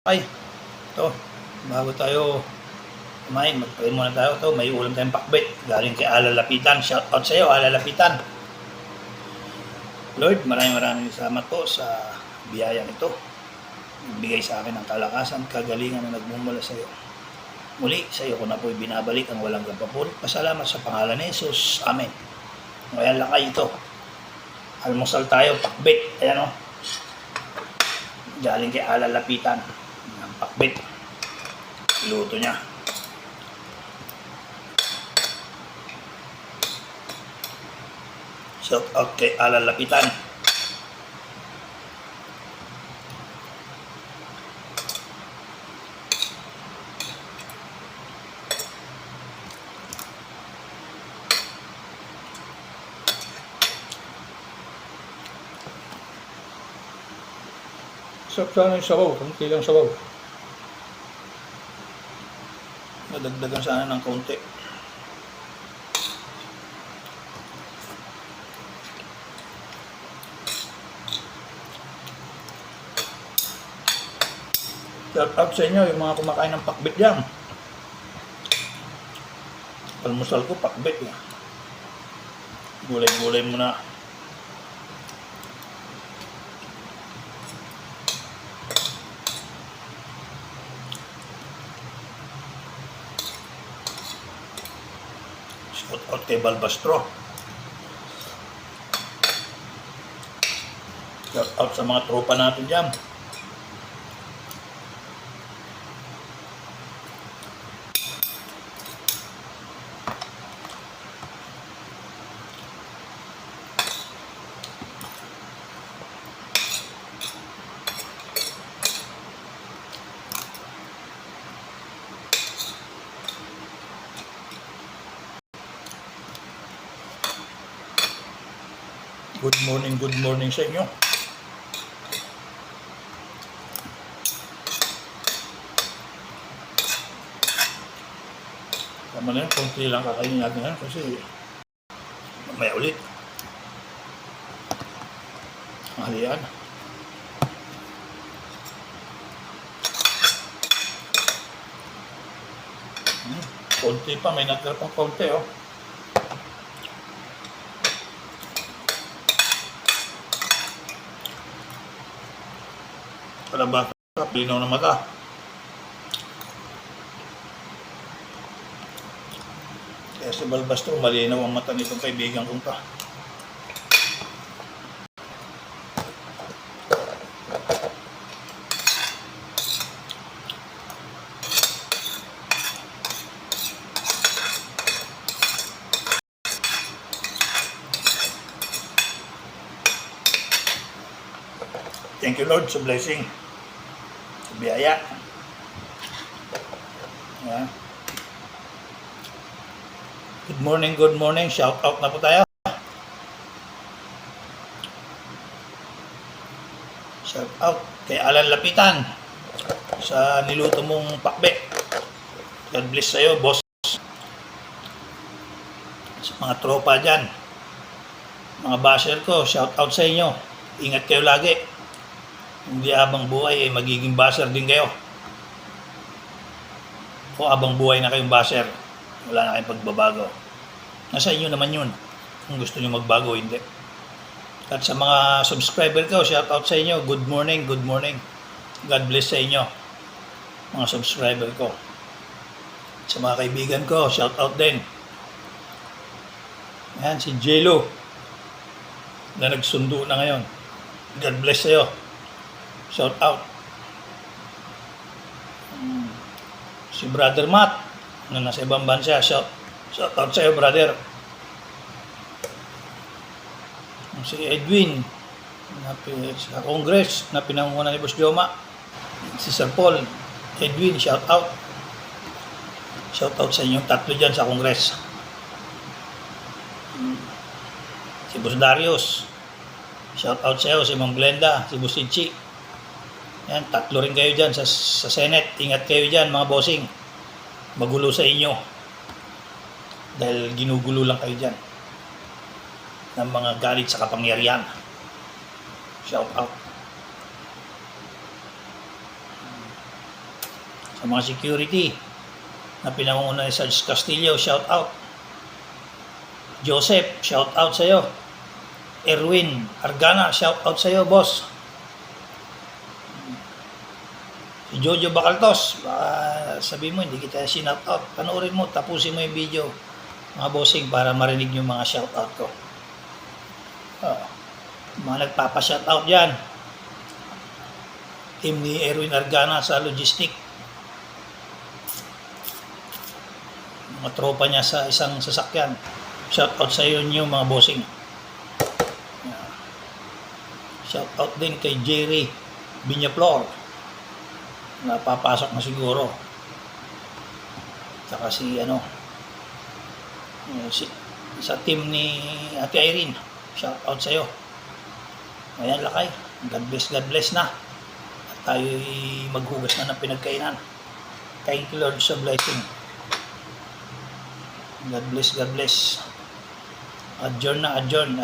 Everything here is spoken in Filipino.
Ay, ito, bago tayo kumain, magpain muna tayo. Ito, may ulam tayong pakbet. Galing kay Alalapitan. Shout out sa iyo, Alalapitan. Lord, maraming salamat po sa biyayang ito. Nagbigay sa akin ng kalakasan, kagalingan na nagmumula sa iyo. Muli, sa iyo ko na po'y binabalik ang walang gampapurit. Pasalamat sa pangalan ni Jesus. Amen. Ngayon lakay ito. Almusal tayo, pakbet. Ayan o. Galing kay Alalapitan. Ang pakbet. Iluto niya. Shout out kay Alalapitan. Sarap sana yung sabaw, kunti lang sabaw. Nadagdagan sana ng konti. Shout out sa inyo yung mga kumakain ng pakbet dyan. Almusal ko pakbet. Gulay-gulay muna. Shout out kay Balbastro. Shout out sa mga tropa natin dyan. Good morning sa inyo. Tama na yun, konti lang kakainin natin yan kasi mamaya ulit. Halian. Konti pa, may natira pang konti oh. Para ba sa linaw ng mata. Kaya si Balbastro, malinaw ang mata nitong kaibigan kong ta. Thank you Lord sa blessing. Sa biyaya. Yeah. Good morning. Shout out na po tayo. Shout out kay Alan Lapitan sa niluto mong pakbe. God bless sa'yo, boss. Sa mga tropa dyan, mga basher ko, shout out sa inyo. Ingat kayo lagi. Hindi habang buhay ay magiging basher din kayo. O habang buhay na kayong basher, wala na kayong pagbabago. Nasa inyo naman yun. Kung gusto nyo magbago, hindi. At sa mga subscriber ko, shout out sa inyo. Good morning. God bless sa inyo, mga subscriber ko. Sa mga kaibigan ko, shout out din. Yan, si Jelo na nagsundo na ngayon. God bless sa'yo. Shout out. Si Brother Matt na nasa ibang bansa, shout out sa iyo, brother. Si Edwin sa Congress na pinangunan ni Boss Joma. Si Sir Paul, Edwin, shout out. Shout out sa inyong tatlo dyan sa Congress. Si Boss Darius, shout out sa iyo. Si Ma'am Glenda, si Boss Ichi. Yan, tatlo rin kayo dyan sa Senate. Ingat kayo dyan mga bossing. Magulo sa inyo. Dahil ginugulo lang kayo dyan ng mga galit sa kapangyarihan. Shout out. Sa mga security na pinamumunan ni Sarge Castillo, shout out. Joseph, shout out sa'yo. Erwin Argana, shout out sa'yo, boss. Si Jojo Bacaltos, sabi mo hindi kita shout out. Panoorin mo, tapusin mo yung video, mga bossing, para marinig yung mga shout out ko. Mga nagpapa-shout out dyan. Team ni Erwin Argana sa logistic. Mga tropa niya sa isang sasakyan. Shout out sa inyo mga bossing. Shout out din kay Jerry Binyaflor. Napapasok na siguro. Saka si sa team ni Ate Irene. Shout out sa iyo. Ayan lakay. God bless na. At tayo'y maghugas na ng pinagkainan. Thank you Lord sa blessing. God bless. Adjourn na, adjourn.